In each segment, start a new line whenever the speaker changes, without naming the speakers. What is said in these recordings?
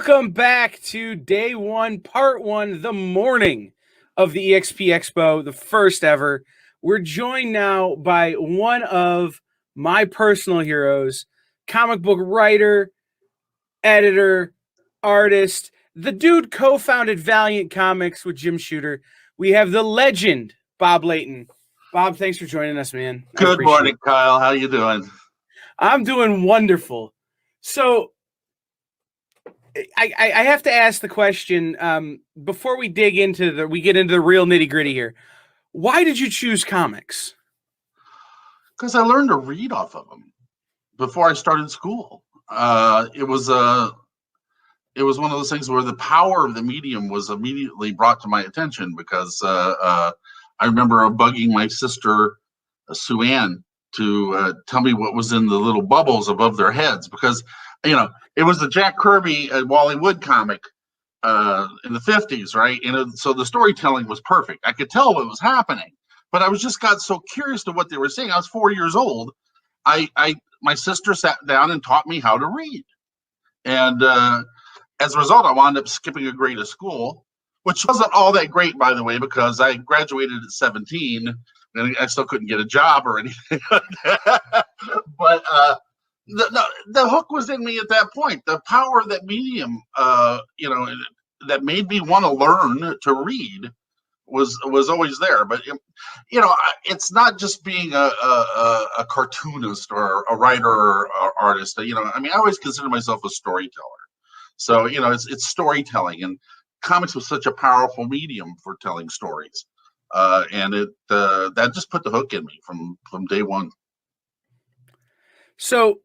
Welcome back to day one, part one, the morning of the EXP Expo, the first ever. We're joined now by one of my personal heroes, comic book writer, editor, artist. The dude co-founded Valiant Comics with Jim Shooter. We have the legend, Bob Layton. Bob, thanks for joining us, man.
Good morning, Kyle. How you doing?
I'm doing wonderful. So I have to ask the question before we get into the real nitty gritty here. Why did you choose comics?
Because I learned to read off of them before I started school. It was one of those things where the power of the medium was immediately brought to my attention because I remember bugging my sister Sue Ann to tell me what was in the little bubbles above their heads because it was the Jack Kirby and Wally Wood comic in the 50s, right? And so the storytelling was perfect. I could tell what was happening, but I got so curious to what they were saying. I was 4 years old. My sister sat down and taught me how to read. And as a result, I wound up skipping a grade of school, which wasn't all that great, by the way, because I graduated at 17 and I still couldn't get a job or anything like that. But the hook was in me at that point. The power of that medium, that made me want to learn to read was always there. But it's not just being a cartoonist or a writer or artist. I always consider myself a storyteller. So it's storytelling, and comics was such a powerful medium for telling stories, and that just put the hook in me from day one.
So,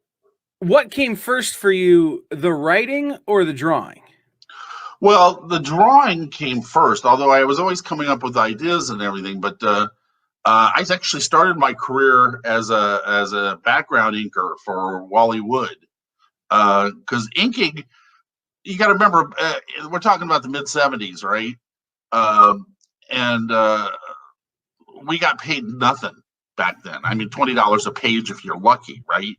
what came first for you, the writing or the drawing?
Well, the drawing came first, although I was always coming up with ideas and everything. But I actually started my career as a background inker for Wally Wood, because inking, you got to remember, we're talking about the mid '70s, right? And we got paid nothing back then. I mean, $20 a page if you're lucky, right?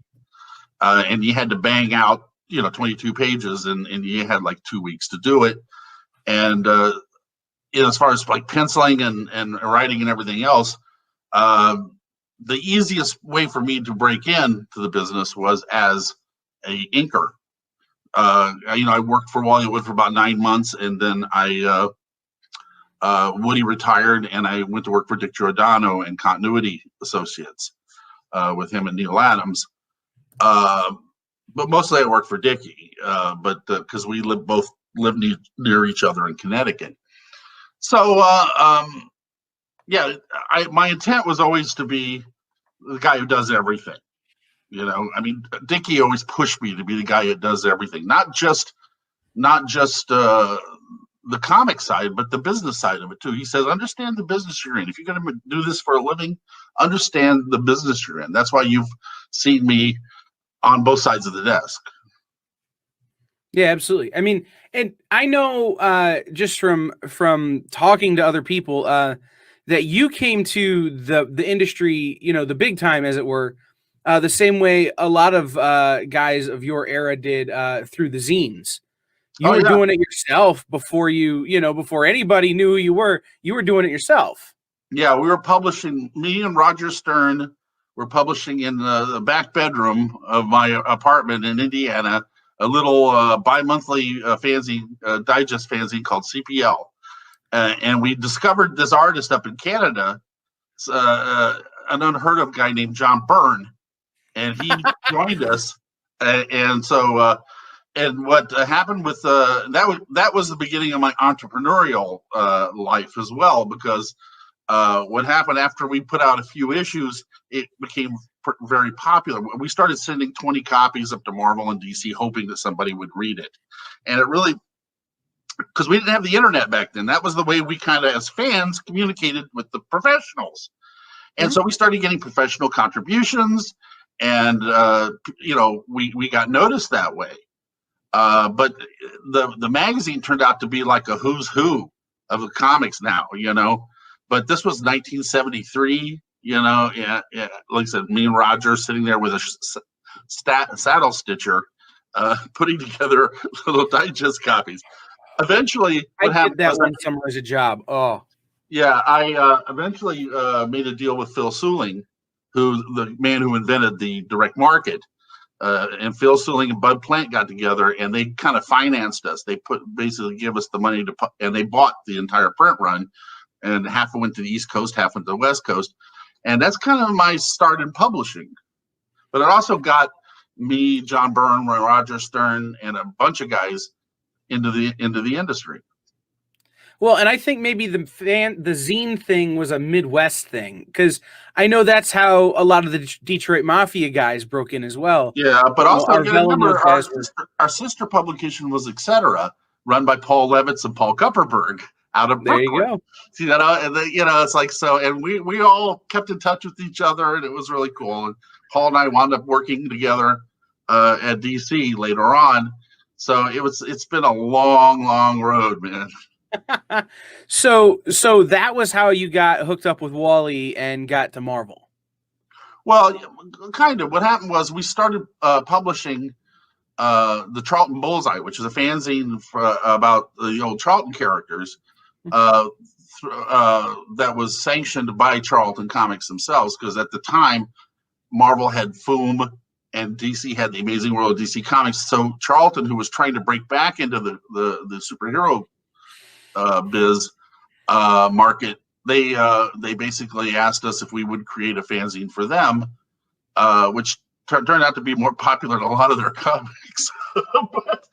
And you had to bang out, 22 pages, and you had like 2 weeks to do it. And as far as like penciling and writing and everything else, the easiest way for me to break into the business was as a inker. I worked for Wally Wood for about 9 months, and then Woody retired, and I went to work for Dick Giordano and Continuity Associates with him and Neil Adams. But mostly I worked for Dickie, but because we both live near each other in Connecticut. So my intent was always to be the guy who does everything. Dickie always pushed me to be the guy that does everything, not just the comic side, but the business side of it too. He says, understand the business you're in. If you're going to do this for a living, understand the business you're in. That's why you've seen me on both sides of the desk.
Yeah, absolutely. I mean, and I know just from talking to other people that you came to the industry, the big time, as it were, the same way a lot of guys of your era did through the zines. You were doing it yourself before before anybody knew who you were. You were doing it yourself.
Yeah, we were publishing. Me and Roger Stern were publishing in the back bedroom of my apartment in Indiana a little bi-monthly digest fanzine called CPL, and we discovered this artist up in Canada, an unheard of guy named John Byrne, and he joined us, and so. And what happened with that was the beginning of my entrepreneurial life as well, because what happened after we put out a few issues, it became very popular. We started sending 20 copies up to Marvel and DC, hoping that somebody would read it. And it really, because we didn't have the internet back then, that was the way we kind of, as fans, communicated with the professionals. And so we started getting professional contributions, and we got noticed that way. But the magazine turned out to be like a who's who of the comics now, But this was 1973, like I said, me and Roger sitting there with a saddle stitcher, putting together little digest copies. Eventually,
I
what
did
happened
that
was,
one summer as a job. Oh,
yeah, I eventually made a deal with Phil Suling, who the man who invented the direct market. And Phil Suling and Bud Plant got together, and they kind of financed us. They basically give us the money and they bought the entire print run, and half went to the East Coast, half went to the West Coast, and that's kind of my start in publishing. But it also got me, John Byrne, Roger Stern, and a bunch of guys into the industry.
well, and I think maybe the zine thing was a Midwest thing, because I know that's how a lot of the Detroit Mafia guys broke in as well.
Yeah, but also
Our
you gotta remember
guys were.
our sister publication was Etc., run by Paul Levitz and Paul Kupperberg out of
There you
Brooklyn.
go.
You know, and it's like so, and we all kept in touch with each other, and it was really cool. And Paul and I wound up working together at DC later on. So it's been a long road, man.
So that was how you got hooked up with Wally and got to Marvel.
Well, kind of. What happened was we started publishing the Charlton Bullseye, which is a fanzine about the old Charlton characters that was sanctioned by Charlton Comics themselves, because at the time Marvel had Foom and DC had the Amazing World of DC Comics. So Charlton, who was trying to break back into the superhero biz market, they basically asked us if we would create a fanzine for them, which turned out to be more popular than a lot of their comics. But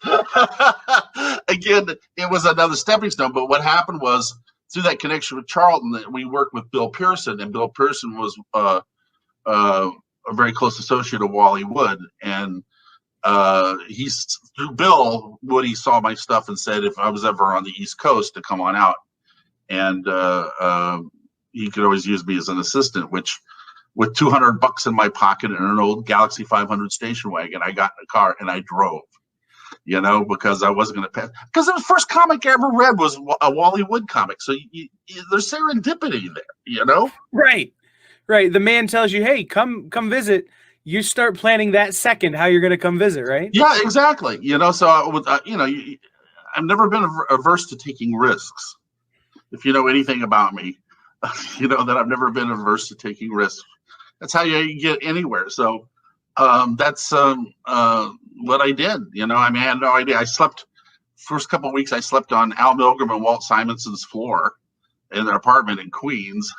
again, it was another stepping stone. But what happened was, through that connection with Charlton, that we worked with Bill Pearson, and Bill Pearson was a very close associate of Wally Wood, and he's through Bill Woody saw my stuff and said if I was ever on the East Coast to come on out, and he could always use me as an assistant, which with $200 in my pocket and an old Galaxy 500 station wagon, I got in a car and I drove, because I wasn't going to pay. Because the first comic I ever read was a Wally Wood comic. So there's serendipity there,
Right. The man tells you, hey, come visit. You start planning that second how you're going to come visit, right?
Yeah, exactly. So I've never been averse to taking risks. If you know anything about me, that I've never been averse to taking risks. That's how you get anywhere. So that's what I did. I had no idea. First couple of weeks, I slept on Al Milgram and Walt Simonson's floor in their apartment in Queens.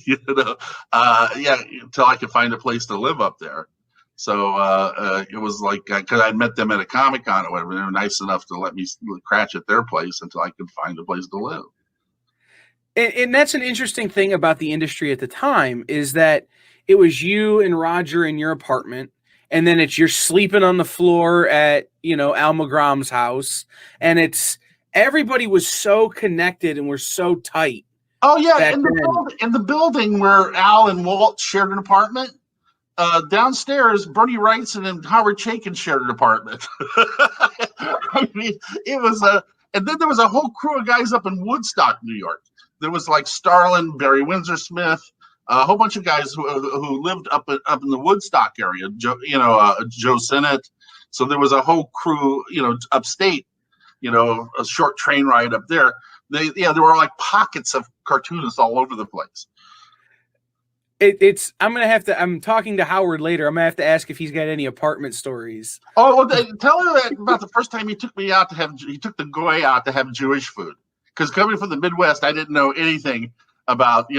Until I could find a place to live up there. So it was like, because I met them at a Comic-Con or whatever, they were nice enough to let me crash at their place until I could find a place to live.
And that's an interesting thing about the industry at the time, is that it was you and Roger in your apartment, and then you're sleeping on the floor at, Al Milgram's house, and everybody was so connected and we're so tight.
Oh yeah, in the building where Al and Walt shared an apartment, downstairs Bernie Wrightson and Howard Chaykin shared an apartment. I mean, it was and then there was a whole crew of guys up in Woodstock, New York. There was like Starlin, Barry Windsor Smith, a whole bunch of guys who lived up in the Woodstock area. Joe Sinnott. So there was a whole crew, upstate. A short train ride up there. There were like pockets of cartoonists all over the place.
I'm talking to Howard later. I'm gonna have to ask if he's got any apartment stories.
Oh, well, tell her that about the first time he took the goy out to have Jewish food. Because coming from the Midwest, I didn't know anything about,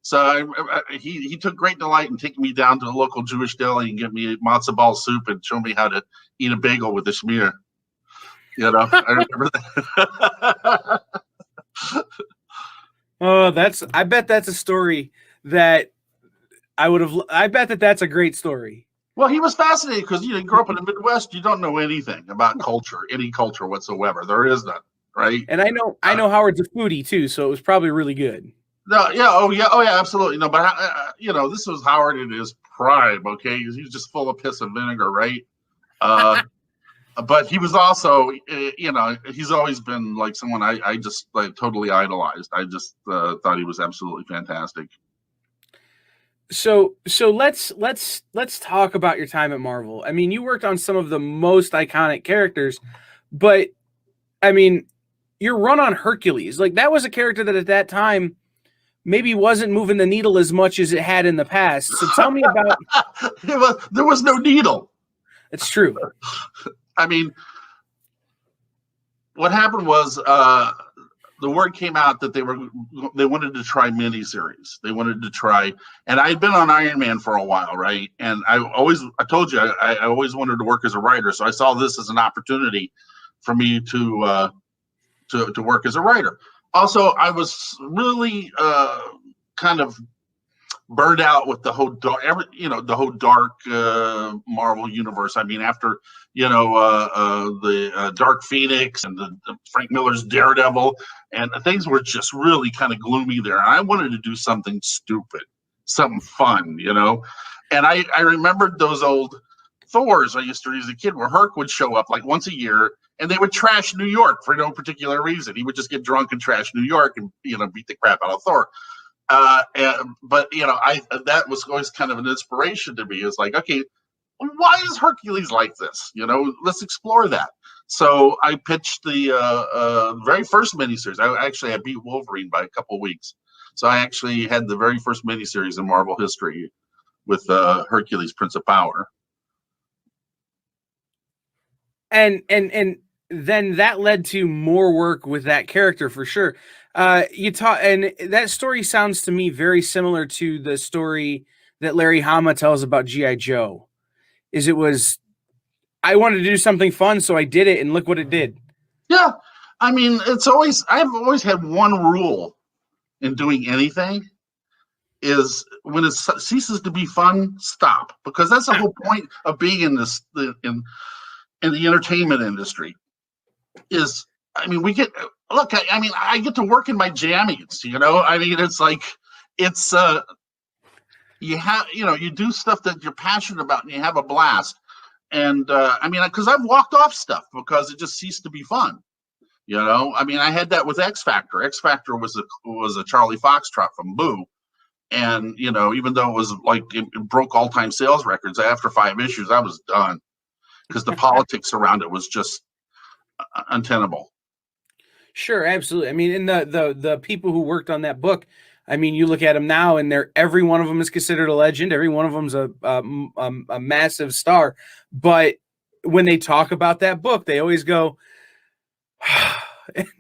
so he took great delight in taking me down to a local Jewish deli and give me matzo ball soup and show me how to eat a bagel with a schmear. I remember that.
Oh, I bet that's a story that I bet that's a great story.
Well, he was fascinated because, you grew up in the Midwest, you don't know anything about culture, any culture whatsoever. There is none, right?
And I know Howard's a foodie too, so it was probably really good.
No, yeah, oh yeah, absolutely. No, but this was Howard in his prime. Okay, he's just full of piss and vinegar, right? But he was also, he's always been like someone I just like totally idolized. I just thought he was absolutely fantastic.
So let's talk about your time at Marvel. I mean, you worked on some of the most iconic characters, but I mean, your run on Hercules, like that was a character that at that time maybe wasn't moving the needle as much as it had in the past. So tell me about.
There was no needle.
It's true.
I mean, what happened was the word came out that they wanted to try miniseries. They wanted to try, and I had been on Iron Man for a while, right? And I told you, I always wanted to work as a writer, so I saw this as an opportunity for me to work as a writer. Also, I was really kind of burned out with the whole dark Marvel universe. I mean, after the Dark Phoenix and the Frank Miller's Daredevil, and things were just really kind of gloomy there. And I wanted to do something stupid, something fun, And I remembered those old Thors I used to read as a kid, where Herc would show up like once a year, and they would trash New York for no particular reason. He would just get drunk and trash New York and beat the crap out of Thor. But that was always kind of an inspiration to me. It's like, okay, why is Hercules like this? Let's explore that. So I pitched the very first miniseries. I beat Wolverine by a couple of weeks. So I actually had the very first miniseries in Marvel history with Hercules, Prince of Power.
And then that led to more work with that character for sure. And that story sounds to me very similar to the story that Larry Hama tells about G.I. Joe. I wanted to do something fun, so I did it, and look what it did.
Yeah, I mean, I've always had one rule in doing anything: is when it ceases to be fun, stop, because that's the whole point of being in the entertainment industry. I get to work in my jammies, I mean, it's like, you do stuff that you're passionate about and you have a blast. And because I've walked off stuff because it just ceased to be fun. I mean, I had that with X Factor. X Factor was a Charlie Foxtrot from Boo. And, even though it was like, it broke all-time sales records, after 5 issues, I was done, because the politics around it was just untenable.
Sure, absolutely. I mean, and the people who worked on that book, I mean, you look at them now, and every one of them is considered a legend. Every one of them's a massive star. But when they talk about that book, they always go,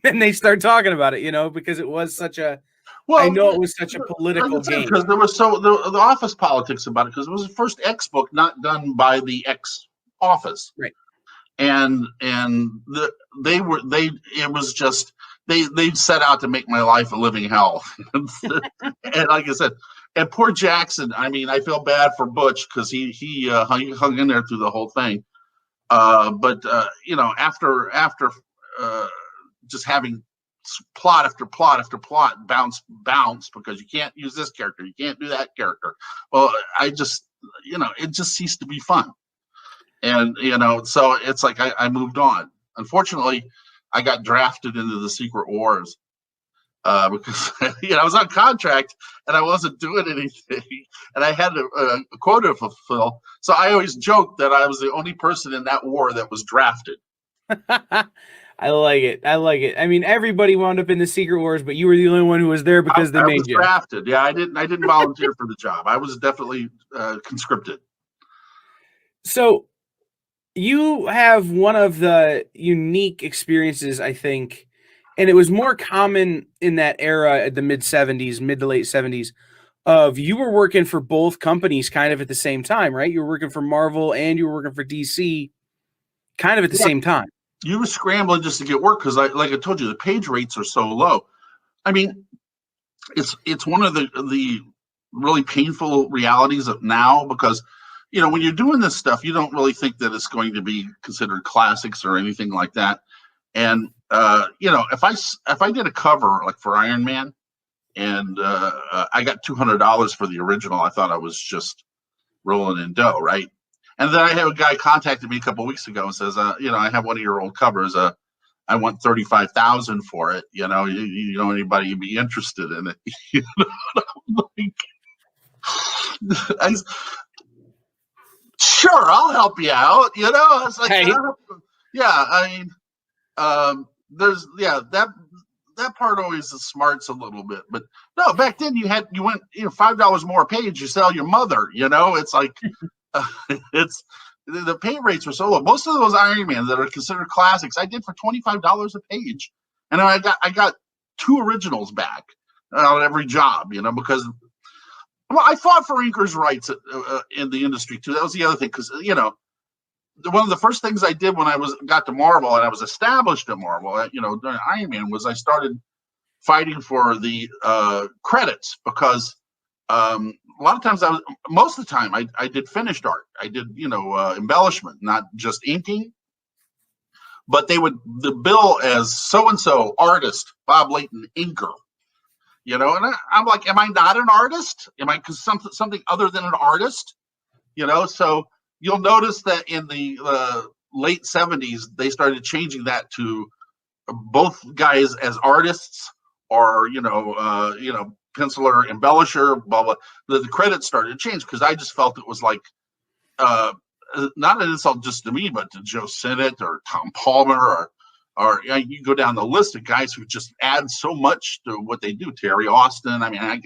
and they start talking about it, because it was such a. Well, I know it was such a political game,
because there was the office politics about it, because it was the first X book not done by the X office,
right?
And they set out to make my life a living hell. And like I said, and poor Jackson, I mean, I feel bad for Butch, because he hung in there through the whole thing. But after just having plot after plot after plot bounce, because you can't use this character, you can't do that character. Well, it just ceased to be fun. And, so it's like I moved on. Unfortunately, I got drafted into the Secret Wars because, I was on contract and I wasn't doing anything, and I had a quota to fulfill. So I always joked that I was the only person in that war that was drafted.
I like it. I mean, everybody wound up in the Secret Wars, but you were the only one who was there because they made you.
Drafted. Yeah, I didn't volunteer for the job. I was definitely conscripted.
So you have one of the unique experiences, I think, and it was more common in that era at the mid to late 70s, of you were working for both companies kind of at the same time, right? You were working for Marvel and you were working for DC kind of at the same time.
You were scrambling just to get work because, like I told you, the page rates are so low. I mean, it's one of the really painful realities of now, because when you're doing this stuff, you don't really think that it's going to be considered classics or anything like that. And if I did a cover like for Iron Man, and I got $200 for the original, I thought I was just rolling in dough, right? And then I had a guy contacted me a couple of weeks ago and says, I have one of your old covers. I want $35,000 for it. You know anybody be interested in it? I, sure, I'll help you out. You know, I was like,
Hey.
yeah, I mean, there's that part always smarts a little bit, but no, back then you went $5 more a page, you sell your mother. You know, it's like it's the pay rates were so low. Most of those Iron Man that are considered classics, I did for $25 a page, and I got 2 originals back on every job. You know, because well, I fought for inkers' rights in the industry too. That was the other thing, because one of the first things I did when I got to Marvel and I was established at Marvel, during Iron Man, was I started fighting for the credits, because a lot of times most of the time I did finished art. I did embellishment, not just inking. But they would the bill as so and so artist, Bob Layton, inker. And I'm like, am I not an artist? Am I something other than an artist? So you'll notice that in the late 70s, they started changing that to both guys as artists, or penciler, embellisher, blah blah. The credits started to change, because I just felt it was like not an insult just to me, but to Joe Sinnott or Tom Palmer, or you go down the list of guys who just add so much to what they do. Terry Austin. I mean, I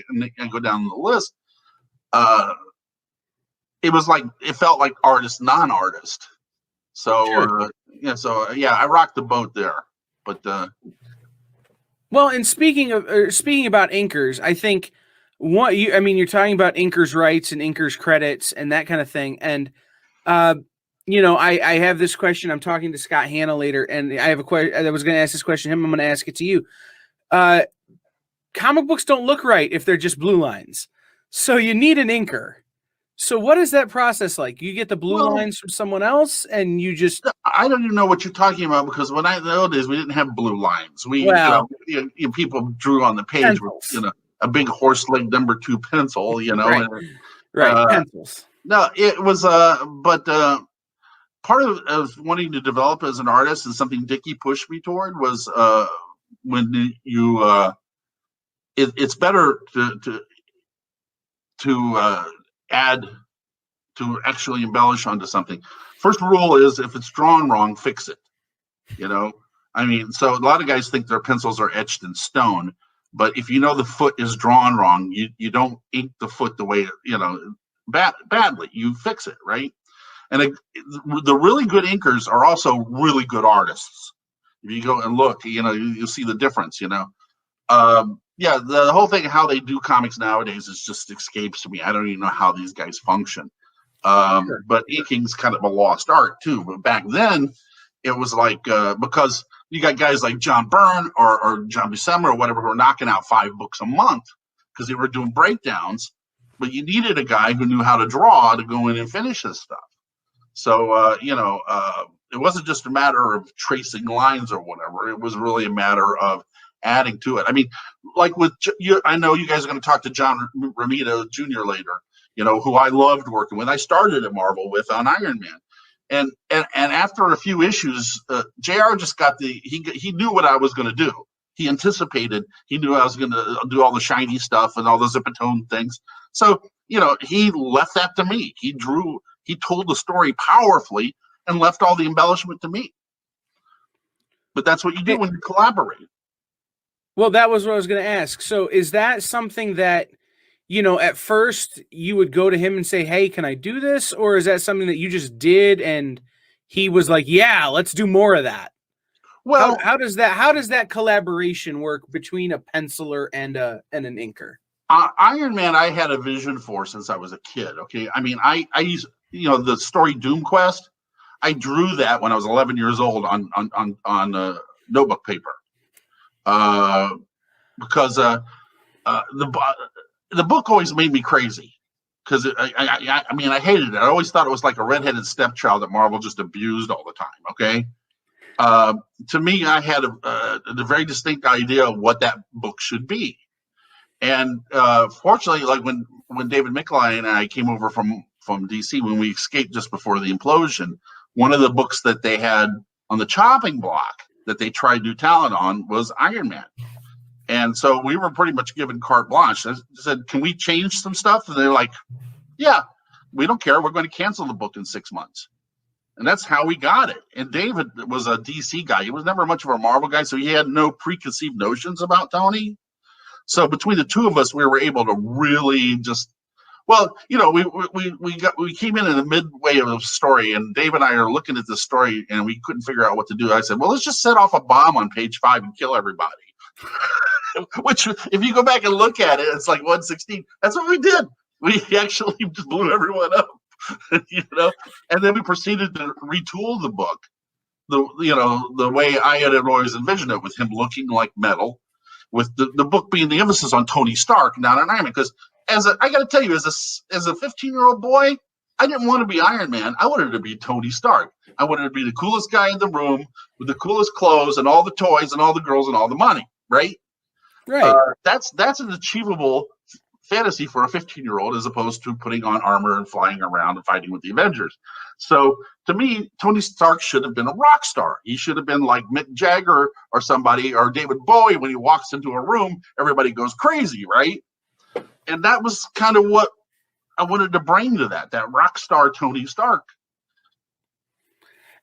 go down the list. It was like, it felt like artist, non-artist. So
Sure.
I rocked the boat there. But
well, and speaking about inkers, I think you're talking about inkers' rights and inkers' credits and that kind of thing. And I have this question. I'm talking to Scott Hanna later, and I have a question. I was going to ask this question to him. I'm going to ask it to you. Comic books don't look right if they're just blue lines, so you need an inker. So what is that process like? You get the blue lines from someone else, and you just...
I don't even know what you're talking about, because in the old days, we didn't have blue lines. People drew on the page with a big horse leg number 2 pencil,
right. Pencils.
No, it was but part of wanting to develop as an artist, and something Dickie pushed me toward, was when you it's better to add, to actually embellish onto something. First rule is, if it's drawn wrong, fix it. I mean, so a lot of guys think their pencils are etched in stone, but if the foot is drawn wrong, you don't ink the foot the way badly. You fix it, right? And the really good inkers are also really good artists. If you go and look, you'll see the difference. The whole thing, how they do comics nowadays, is just escapes me. I don't even know how these guys function.
Sure.
But inking's kind of a lost art too. But back then, it was like, because you got guys like John Byrne or John Buscema or whatever, who were knocking out 5 books a month because they were doing breakdowns. But you needed a guy who knew how to draw to go in and finish this stuff. So it wasn't just a matter of tracing lines or whatever. It was really a matter of adding to it. I mean, like with you, I know you guys are going to talk to John Romita Jr. later, who I loved working with. I started at Marvel with on Iron Man, and after a few issues, JR just got he knew what I was going to do. He anticipated. He knew I was going to do all the shiny stuff and all the Zipatone things. So he left that to me. He told the story powerfully and left all the embellishment to me. But that's what you do when you collaborate.
Well, that was what I was going to ask. So is that something that, at first you would go to him and say, hey, can I do this? Or is that something that you just did and he was like, yeah, let's do more of that? Well, how does that collaboration work between a penciler and an inker?
Iron Man, I had a vision for since I was a kid. Okay. I mean, I used, the story Doom Quest. I drew that when I was 11 years old on notebook paper. Because the book always made me crazy, because I mean, I hated it. I always thought it was like a redheaded stepchild that Marvel just abused all the time. Okay. To me, I had a very distinct idea of what that book should be. And fortunately, like when David Michelai and I came over from DC, when we escaped just before the implosion, one of the books that they had on the chopping block that they tried new talent on was Iron Man. And so we were pretty much given carte blanche. I said, can we change some stuff? And they're like, yeah, we don't care. We're going to cancel the book in 6 months. And that's how we got it. And David was a DC guy. He was never much of a Marvel guy, so he had no preconceived notions about Tony. So between the two of us, we were able to really just, well, you know, we came in the midway of the story, and Dave and I are looking at the story, and we couldn't figure out what to do. I said, well, let's just set off a bomb on page 5 and kill everybody. Which, if you go back and look at it, it's like 116. That's what we did. We actually just blew everyone up. You know, and then we proceeded to retool the book, the way I had always envisioned it, with him looking like metal, with the book being the emphasis on Tony Stark, not on Iron Man. Because I got to tell you, as a 15-year-old boy, I didn't want to be Iron Man. I wanted to be Tony Stark. I wanted to be the coolest guy in the room with the coolest clothes and all the toys and all the girls and all the money. Right. That's an achievable fantasy for a 15-year-old, as opposed to putting on armor and flying around and fighting with the Avengers. So to me, Tony Stark should have been a rock star. He should have been like Mick Jagger or somebody, or David Bowie. When he walks into a room, everybody goes crazy, right? And that was kind of what I wanted to bring to that rock star Tony Stark.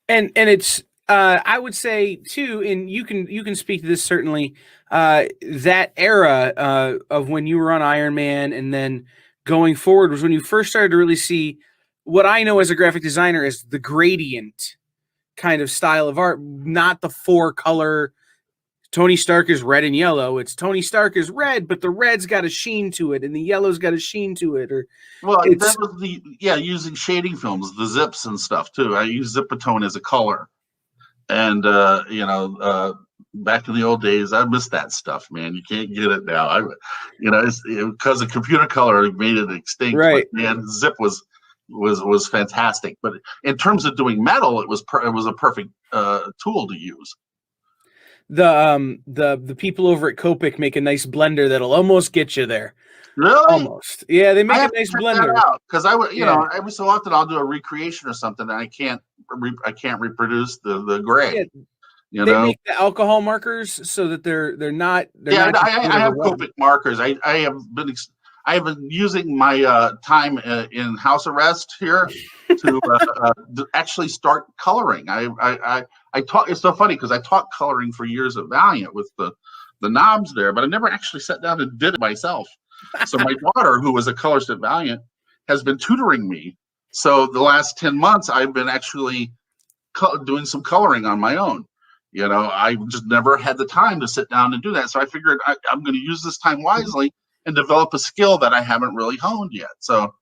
And it's I would say too, and you can speak to this certainly, that era of when you were on Iron Man and then going forward was when you first started to really see what I know as a graphic designer as the gradient kind of style of art, not the 4-color Tony Stark is red and yellow. It's Tony Stark is red, but the red's got a sheen to it and the yellow's got a sheen to it. Or
that was using shading films, the zips and stuff too. I use Zipatone as a color. And back in the old days, I miss that stuff, man. You can't get it now. It's because of computer color made it extinct.
Right.
But, man, Zip was fantastic. But in terms of doing metal, it was a perfect tool to use.
The people over at Copic make a nice blender that'll almost get you there.
Really?
Almost. Yeah, they make a nice blender.
Because every so often I'll do a recreation or something, and I can't reproduce the gray.
Yeah, they make the alcohol markers so that they're not.
I have Copic markers. I have been using my time in house arrest here to actually start coloring. I taught. It's so funny because I taught coloring for years at Valiant with the knobs there, but I never actually sat down and did it myself. So my daughter, who was a colorist at Valiant, has been tutoring me. So the last 10 months, I've been actually doing some coloring on my own. I just never had the time to sit down and do that. So I figured I'm going to use this time wisely and develop a skill that I haven't really honed yet. So,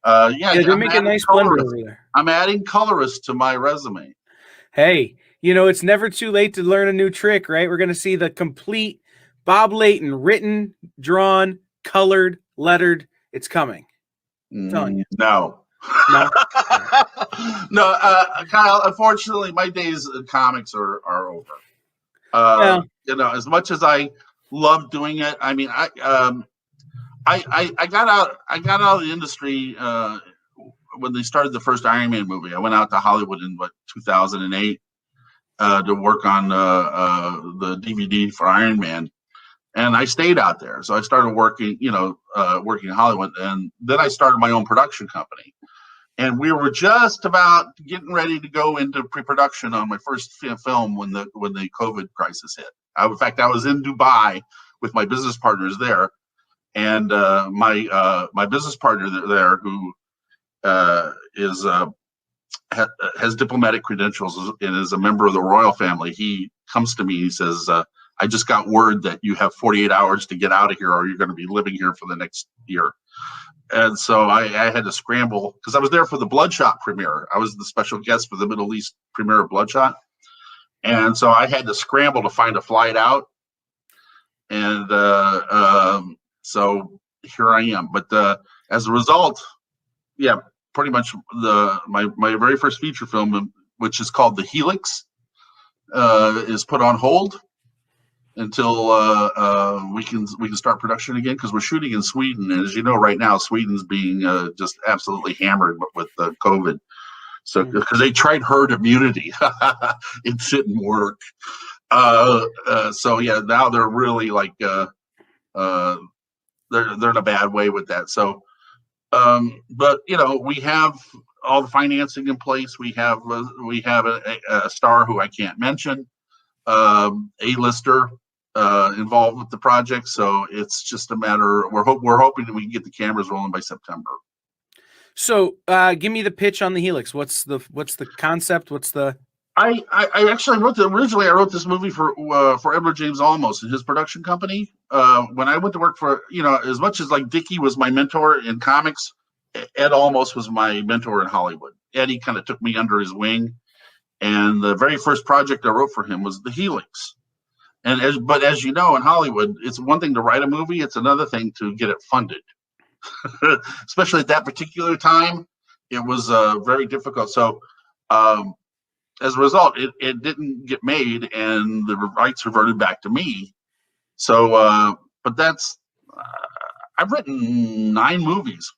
they make a nice blender over there.
I'm adding colorist to my resume.
Hey, it's never too late to learn a new trick, right? We're going to see the complete Bob Layton, written, drawn, colored, lettered. It's coming. I'm telling you.
No. No, Kyle, unfortunately, my days in comics are over. As much as I love doing it, I mean, I got out of the industry when they started the first Iron Man movie. I went out to Hollywood in 2008 to work on the DVD for Iron Man. And I stayed out there. So I started working, working in Hollywood. And then I started my own production company. And we were just about getting ready to go into pre-production on my first film when the COVID crisis hit. In fact, I was in Dubai with my business partners there. And my business partner there, who has diplomatic credentials and is a member of the royal family, he comes to me. He says, I just got word that you have 48 hours to get out of here, or you're going to be living here for the next year. And so I had to scramble because I was there for the Bloodshot premiere. I was the special guest for the Middle East premiere of Bloodshot. And so I had to scramble to find a flight out. And so here I am. But as a result, pretty much my very first feature film, which is called The Helix, is put on hold until we can start production again, because we're shooting in Sweden, and as you know, right now Sweden's being just absolutely hammered with COVID. So because they tried herd immunity, it didn't work. So yeah, now they're really like uh, they're in a bad way with that. So, but we have all the financing in place. We have a star who I can't mention, A-lister involved with the project. So it's just a matter. We're hoping that we can get the cameras rolling by September.
So, give me the pitch on the Helix. What's the concept? What's the
I actually originally I wrote this movie for Edward James Olmos and his production company. When I went to work for, as much as like Dickie was my mentor in comics, Ed Olmos was my mentor in Hollywood. Eddie kind of took me under his wing, and the very first project I wrote for him was The Helix. But as you know, in Hollywood, it's one thing to write a movie; it's another thing to get it funded. Especially at that particular time, it was very difficult. So. As a result, it didn't get made, and the rights reverted back to me. So, but I've written 9 movies.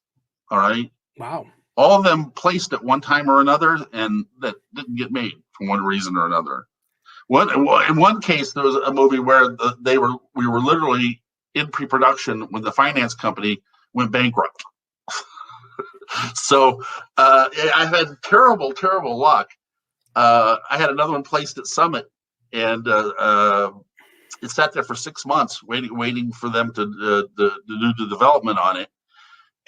All right,
wow?
all of them placed at one time or another, and that didn't get made for one reason or another. In one case, there was a movie where we were literally in pre-production when the finance company went bankrupt. So I've had terrible, terrible luck. I had another one placed at Summit, and it sat there for 6 months, waiting for them to do the development on it.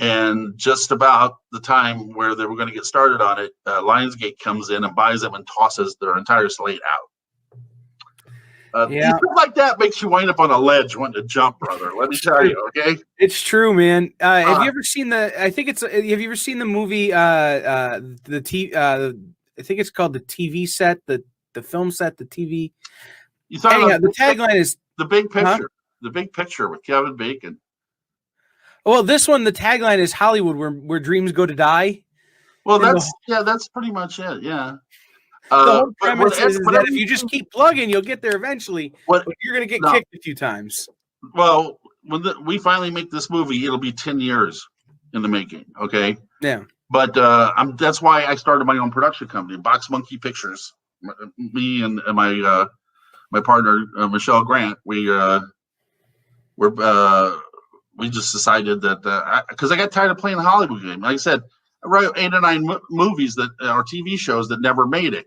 And just about the time where they were going to get started on it, Lionsgate comes in and buys them and tosses their entire slate out.
Yeah,
Stuff like that makes you wind up on a ledge wanting to jump, brother. Let me tell you, okay?
it's true, man. Have you ever seen I think it's. Have you ever seen the movie? I think it's called the TV set, the film set, the TV.
You thought
Anyhow, the tagline is
the big picture.
Huh?
The big picture with Kevin Bacon.
Well, this one, the tagline is Hollywood, where dreams go to die.
Well, that's pretty much it. Yeah.
The whole premise is that if you just keep plugging, you'll get there eventually. But you're going to get kicked a few times.
Well, when we finally make this movie, it'll be 10 years in the making. Okay.
Yeah.
But that's why I started my own production company, Box Monkey Pictures. Me and my partner Michelle Grant, we just decided that because I got tired of playing the Hollywood game. Like I said, I wrote 8 or 9 movies that or TV shows that never made it.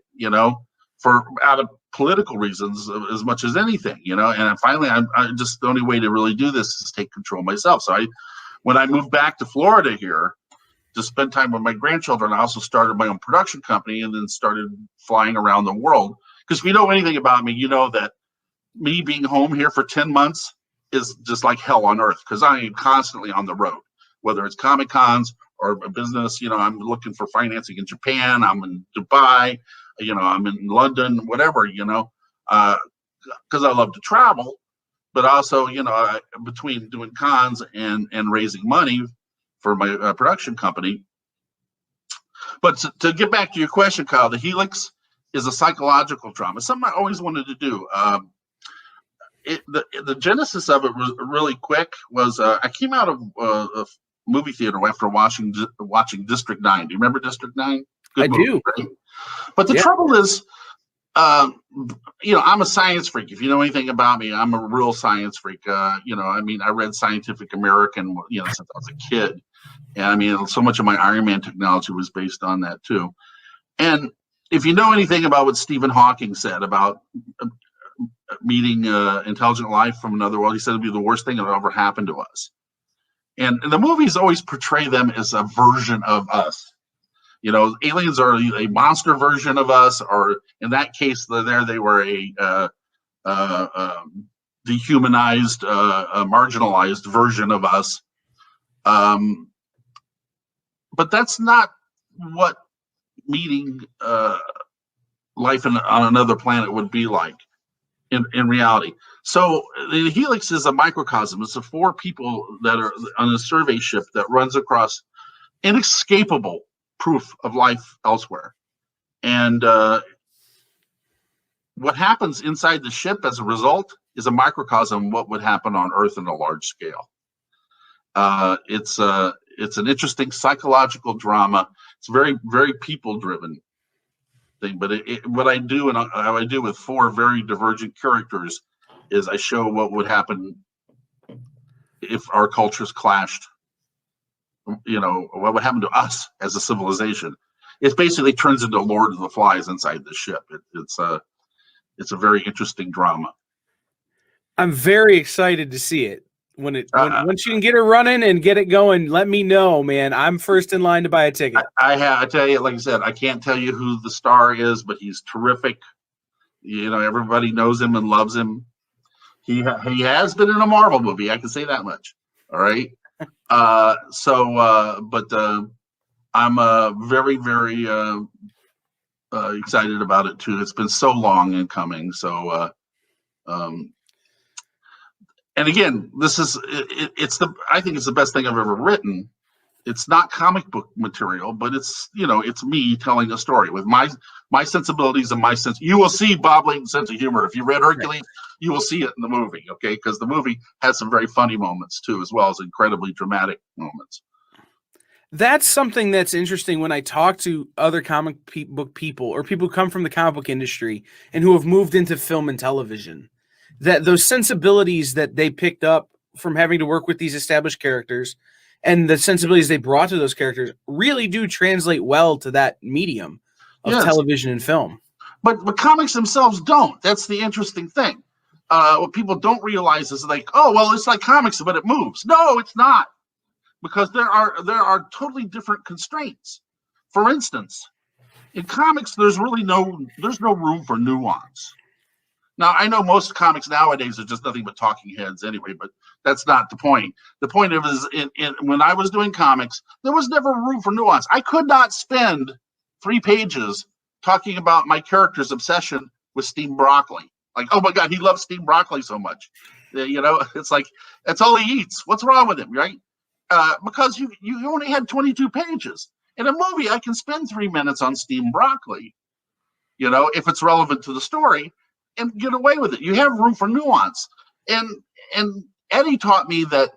For out of political reasons as much as anything. And finally, I just the only way to really do this is take control myself. So when I moved back to Florida here to spend time with my grandchildren, I also started my own production company and then started flying around the world. Because if you know anything about me, you know that me being home here for 10 months is just like hell on earth because I am constantly on the road, whether it's Comic Cons or a business. I'm looking for financing in Japan. I'm in Dubai. I'm in London, whatever, because I love to travel. But also, between doing cons and raising money for my production company. But to get back to your question, Kyle, The Helix is a psychological drama. It's something I always wanted to do. The genesis of it was really quick. I came out of a movie theater after watching District 9. Do you remember District 9?
Good movie,
do. Right? But the trouble is, I'm a science freak. If you know anything about me, I'm a real science freak. I read Scientific American, since I was a kid. And so much of my Iron Man technology was based on that too. And if you know anything about what Stephen Hawking said about meeting intelligent life from another world, he said it'd be the worst thing that ever happened to us. And the movies always portray them as a version of us. Aliens are a monster version of us, or in that case, they were a dehumanized, marginalized version of us. But that's not what meeting life on another planet would be like in reality. So the Helix is a microcosm. It's the 4 people that are on a survey ship that runs across inescapable proof of life elsewhere. And what happens inside the ship as a result is a microcosm of what would happen on Earth on a large scale. It's an interesting psychological drama. It's very, very people driven. thing. But what I do, and how I do with 4 very divergent characters, is I show what would happen if our cultures clashed. What would happen to us as a civilization. It basically turns into Lord of the Flies inside the ship. It's a very interesting drama.
I'm very excited to see it. Once you can get it running and get it going, let me know, man. I'm first in line to buy a ticket.
I tell you, like I said, I can't tell you who the star is, but he's terrific. Everybody knows him and loves him. He has been in a Marvel movie. I can say that much. All right. I'm very, very excited about it too. It's been so long in coming. So, and again, this is I think it's the best thing I've ever written. It's not comic book material, but it's me telling a story with my sensibilities and my sense. You will see Bob Layton's sense of humor. If you read Hercules, you will see it in the movie, okay? Because the movie has some very funny moments too, as well as incredibly dramatic moments.
That's something that's interesting when I talk to other comic book people or people who come from the comic book industry and who have moved into film and television, that those sensibilities that they picked up from having to work with these established characters and the sensibilities they brought to those characters really do translate well to that medium of television and film.
But comics themselves don't. That's the interesting thing. What people don't realize is like, oh, well, it's like comics, but it moves. No, it's not. Because there are totally different constraints. For instance, in comics, there's no room for nuance. Now, I know most comics nowadays are just nothing but talking heads anyway, but that's not the point. The point of it is, when I was doing comics, there was never room for nuance. I could not spend 3 pages talking about my character's obsession with steamed broccoli. Like, oh my God, he loves steamed broccoli so much. It's like, that's all he eats. What's wrong with him, right? Because you only had 22 pages. In a movie, I can spend 3 minutes on steamed broccoli, if it's relevant to the story, and get away with it. You have room for nuance. And Eddie taught me that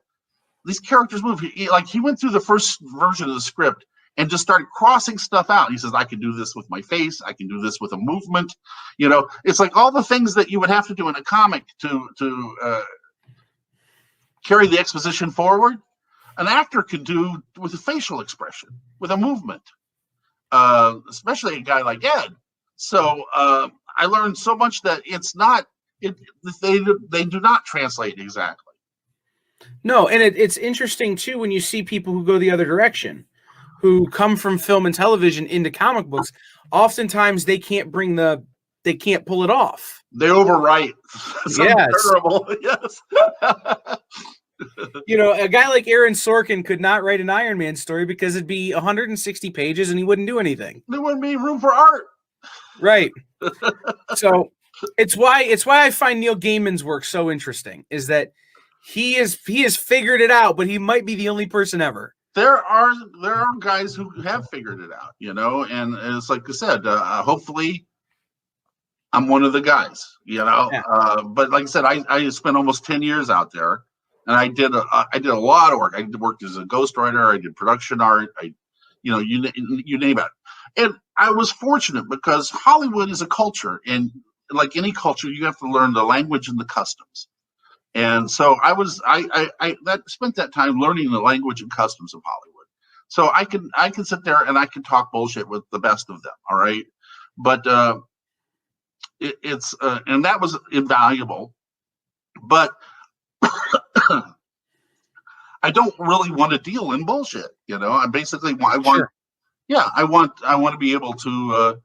these characters move. He went through the first version of the script and just started crossing stuff out. He says, I can do this with my face. I can do this with a movement. It's like all the things that you would have to do in a comic to carry the exposition forward. An actor can do with a facial expression, with a movement, especially a guy like Ed. So I learned so much that they do not translate exactly.
No, and it's interesting too when you see people who go the other direction, who come from film and television into comic books. Oftentimes they can't pull it off.
They overwrite.
Yes.
Terrible. Yes.
A guy like Aaron Sorkin could not write an Iron Man story because it'd be 160 pages and he wouldn't do anything.
There wouldn't be room for art.
Right. So it's why I find Neil Gaiman's work so interesting, is that he has figured it out, but he might be the only person ever.
There are guys who have figured it out, and it's like I said, hopefully I'm one of the guys, Yeah. But like I said, I spent almost 10 years out there. And I did a lot of work. I worked as a ghostwriter. I did production art. You name it. And I was fortunate because Hollywood is a culture, and like any culture, you have to learn the language and the customs. And so I spent that time learning the language and customs of Hollywood. So I can sit there and I can talk bullshit with the best of them. All right, but it's and that was invaluable, but. I don't really want to deal in bullshit. I basically I want to be able to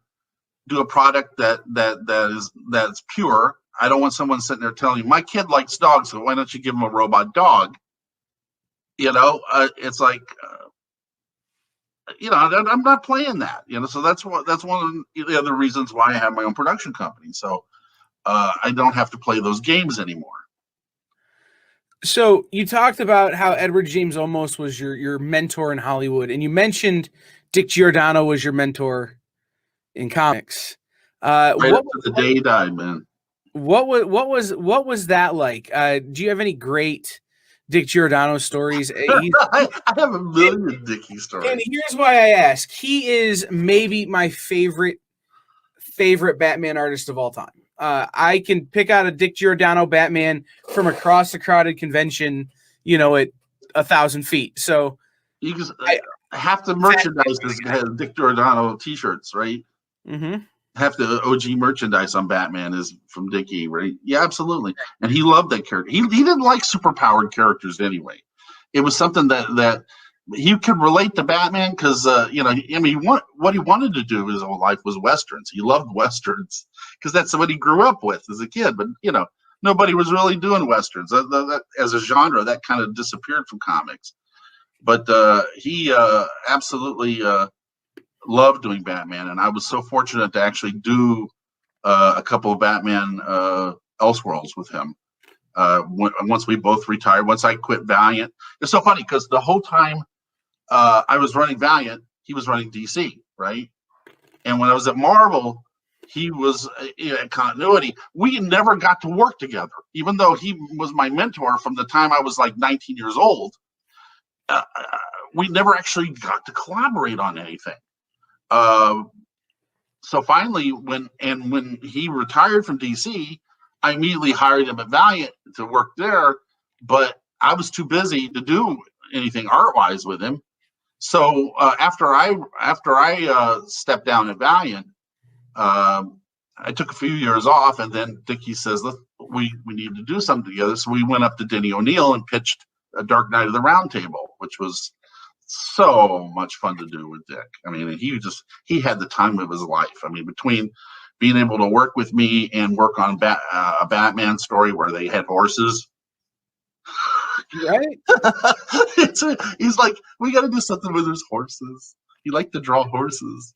do a product that's pure. I don't want someone sitting there telling me my kid likes dogs, so why don't you give him a robot dog? It's like I'm not playing that. So that's one of the other reasons why I have my own production company. So I don't have to play those games anymore.
So you talked about how Edward James Olmos was your mentor in Hollywood, and you mentioned Dick Giordano was your mentor in comics.
Right up to the day he died, man.
What was that like? Do you have any great Dick Giordano stories?
I have a million Dickie stories.
And here's why I ask. He is maybe my favorite favorite Batman artist of all time. I can pick out a Dick Giordano Batman from across the crowded convention, at 1,000 feet. So
you just half the merchandise has Dick Giordano T-shirts, right?
Mm-hmm.
Half the OG merchandise on Batman is from Dickie, right? Yeah, absolutely. And he loved that character. He didn't like superpowered characters anyway. It was something that he could relate to Batman because what he wanted to do his whole life was westerns. He loved westerns because that's what he grew up with as a kid. But nobody was really doing westerns that, as a genre. That kind of disappeared from comics. But he absolutely loved doing Batman, and I was so fortunate to actually do a couple of Batman Elseworlds with him. Once we both retired, once I quit Valiant, it's so funny because the whole time I was running Valiant, he was running DC, right? And when I was at Marvel, he was in continuity. We never got to work together, even though he was my mentor from the time I was like 19 years old. We never actually got to collaborate on anything. So finally, when he retired from DC, I immediately hired him at Valiant to work there, but I was too busy to do anything art-wise with him. So after I stepped down at Valiant, I took a few years off, and then Dickie says, "Look, we need to do something together." So we went up to Denny O'Neil and pitched a Dark Knight of the Round Table, which was so much fun to do with Dick. I mean, he had the time of his life. I mean, between being able to work with me and work on a Batman story where they had horses.
Right.
He's like, we got to do something where there's horses. He liked to draw horses.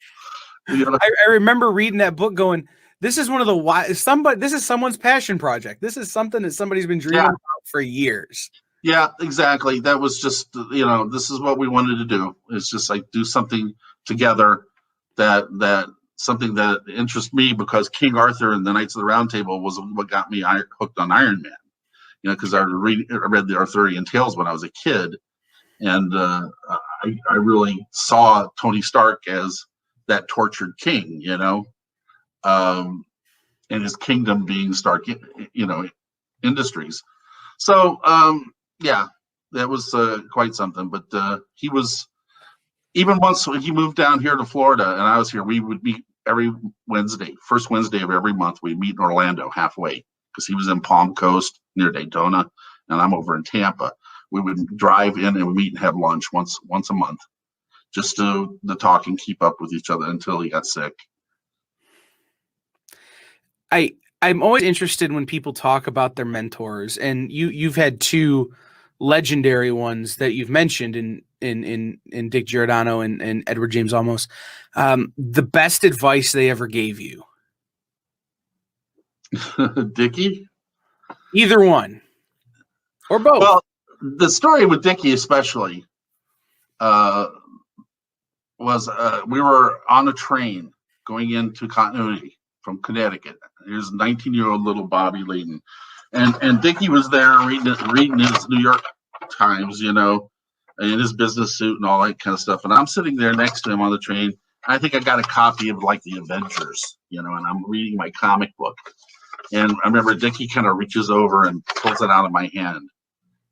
I remember reading that book going, this is one of the this is someone's passion project. This is something that somebody's been dreaming about for years.
Yeah, exactly. That was just, this is what we wanted to do. It's just like do something together that something that interests me, because King Arthur and the Knights of the Round Table was what got me hooked on Iron Man. Because I read the Arthurian tales when I was a kid, and I really saw Tony Stark as that tortured king, and his kingdom being Stark, Industries. So, yeah, that was quite something. But he was, even once he moved down here to Florida and I was here, we would meet every Wednesday, first Wednesday of every month. We meet in Orlando halfway, because he was in Palm Coast near Daytona, and I'm over in Tampa. We would drive in and we meet and have lunch once a month, just to talk and keep up with each other until he got sick.
I'm always interested when people talk about their mentors, and you've had two legendary ones that you've mentioned in Dick Giordano and Edward James Olmos. The best advice they ever gave you?
Dickie?
Either one or both.
Well, the story with Dickie especially was we were on a train going into continuity from Connecticut. Here's 19-year-old little Bobby Layton, and Dickie was there reading his New York Times, in his business suit and all that kind of stuff. And I'm sitting there next to him on the train. I think I got a copy of like the Avengers, and I'm reading my comic book. And I remember Dickie kind of reaches over and pulls it out of my hand. And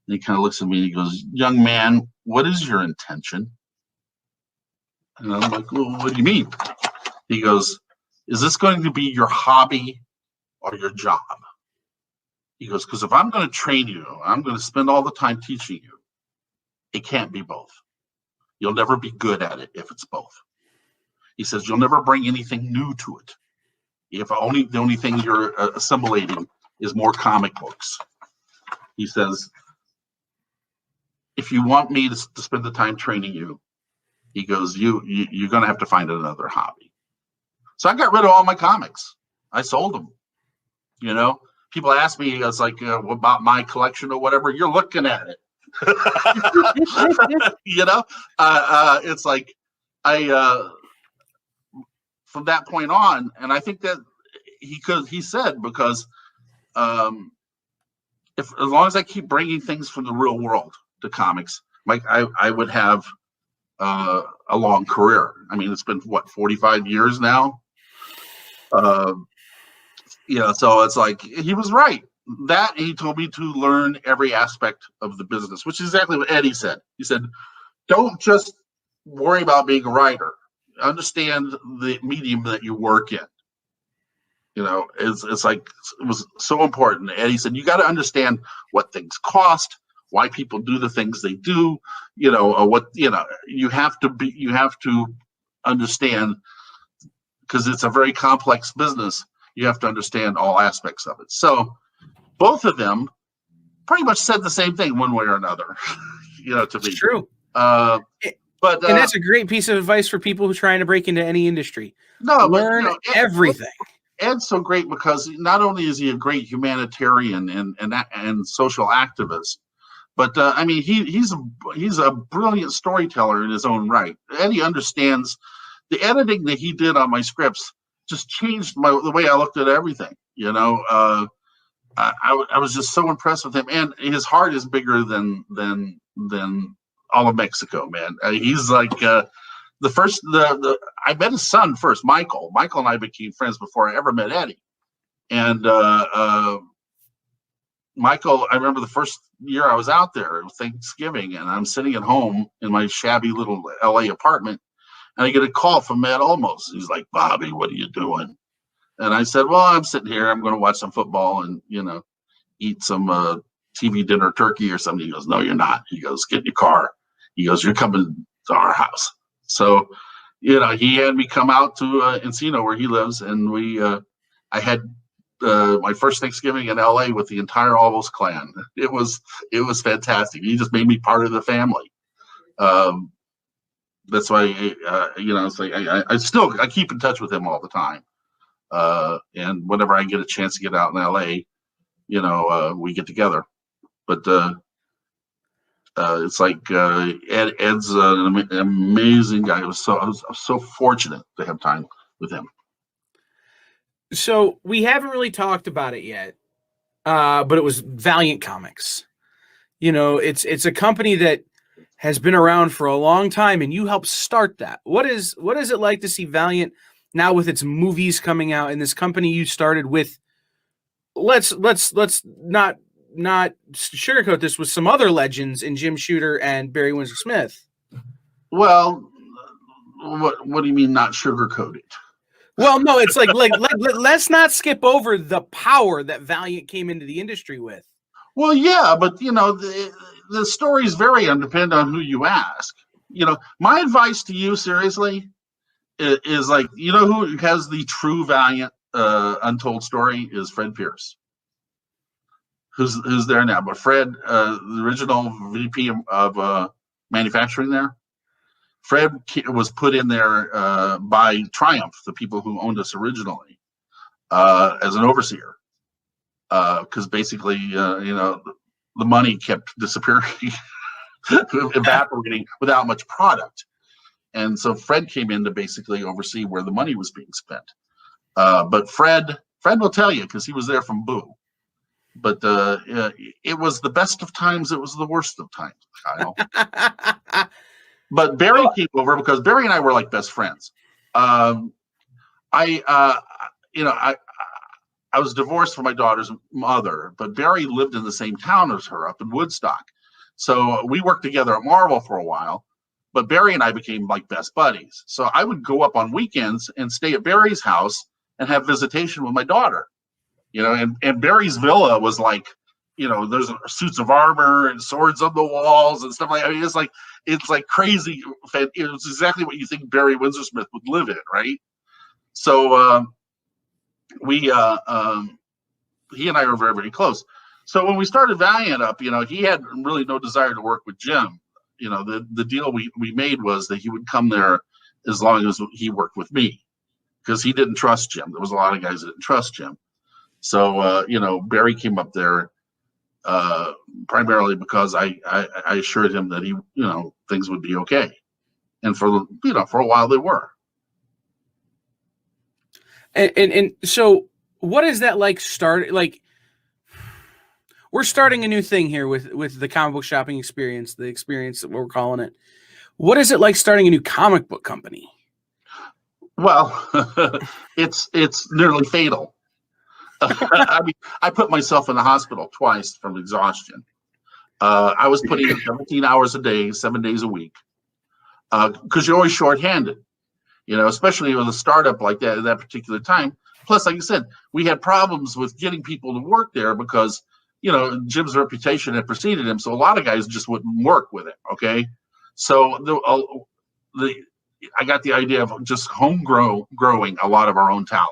he kind of looks at me and he goes, "Young man, what is your intention?" And I'm like, "Well, what do you mean?" He goes, "Is this going to be your hobby or your job?" He goes, "Because if I'm going to train you, I'm going to spend all the time teaching you. It can't be both. You'll never be good at it if it's both." He says, "You'll never bring anything new to it. If the only thing you're assimilating is more comic books." He says, "If you want me to spend the time training you," he goes, you're going to have to find another hobby." So I got rid of all my comics. I sold them. People ask me, it's like, what about my collection or whatever? You're looking at it. It's like from that point on, and I think that he said, because as long as I keep bringing things from the real world to comics, like I would have a long career. I mean, it's been 45 years now. Um, so it's like he was right. That he told me to learn every aspect of the business, which is exactly what Eddie said. He said, don't just worry about being a writer. Understand the medium that you work in. It's like it was so important. Eddie said, you got to understand what things cost, why people do the things they do. You have to understand, because it's a very complex business. You have to understand all aspects of it. So both of them pretty much said the same thing one way or another, to me.
It's true.
And
that's a great piece of advice for people who are trying to break into any industry. Learn everything.
Ed's so great because not only is he a great humanitarian and social activist, but he's a brilliant storyteller in his own right. Eddie understands the editing that he did on my scripts just changed the way I looked at everything. I was just so impressed with him, and his heart is bigger than all of Mexico, man. He's like I met his son first, Michael. Michael and I became friends before I ever met Eddie. And Michael, I remember the first year I was out there, it was Thanksgiving, and I'm sitting at home in my shabby little LA apartment, and I get a call from Matt Olmos. He's like, Bobby, what are you doing? And I said, well, I'm sitting here. I'm going to watch some football and, eat some TV dinner turkey or something. He goes, no, you're not. He goes, get in your car. He goes, you're coming to our house. So, he had me come out to Encino where he lives. And I had my first Thanksgiving in LA with the entire Olmos clan. It was fantastic. He just made me part of the family. That's why, it's like I keep in touch with him all the time. And whenever I get a chance to get out in LA, we get together. But it's like Ed's an amazing guy. I was so fortunate to have time with him.
So we haven't really talked about it yet, but it was Valiant Comics. It's a company that has been around for a long time, and you helped start that. What is it like to see Valiant now with its movies coming out, and this company you started with? Let's not sugarcoat this, with some other legends in Jim Shooter and Barry Windsor Smith.
Well, what do you mean not sugarcoat it?
Well, no, it's like let's not skip over the power that Valiant came into the industry with.
Well, yeah, but the stories vary and depend on who you ask. My advice to you, seriously, is like, who has the true Valiant untold story is Fred Pierce, who's there now. But Fred, the original VP of manufacturing there, Fred was put in there by Triumph, the people who owned us originally, as an overseer, because basically, the money kept disappearing, evaporating without much product. And so Fred came in to basically oversee where the money was being spent. But Fred will tell you, because he was there from Boo. But it was the best of times. It was the worst of times, Kyle. But Barry came over because Barry and I were like best friends. I was divorced from my daughter's mother, but Barry lived in the same town as her up in Woodstock. So we worked together at Marvel for a while, but Barry and I became like best buddies. So I would go up on weekends and stay at Barry's house and have visitation with my daughter, and Barry's villa was like, there's suits of armor and swords on the walls and stuff like that. I mean, it's like crazy. It was exactly what you think Barry Windsor Smith would live in, right? So he and I were very, very close. So when we started Valiant up, he had really no desire to work with Jim. The deal we made was that he would come there as long as he worked with me, because he didn't trust Jim. There was a lot of guys that didn't trust Jim. So, Barry came up there primarily because I assured him that things would be okay. And for a while they were.
And so what is that like we're starting a new thing here with the comic book shopping experience, the experience that we're calling it. What is it like starting a new comic book company?
Well, it's nearly fatal. I mean, I put myself in the hospital twice from exhaustion. I was putting in 17 hours a day, 7 days a week, because you're always shorthanded, especially with a startup like that at that particular time. Plus, like I said, we had problems with getting people to work there because, Jim's reputation had preceded him. So a lot of guys just wouldn't work with it. Okay. So I got the idea of just growing a lot of our own talent.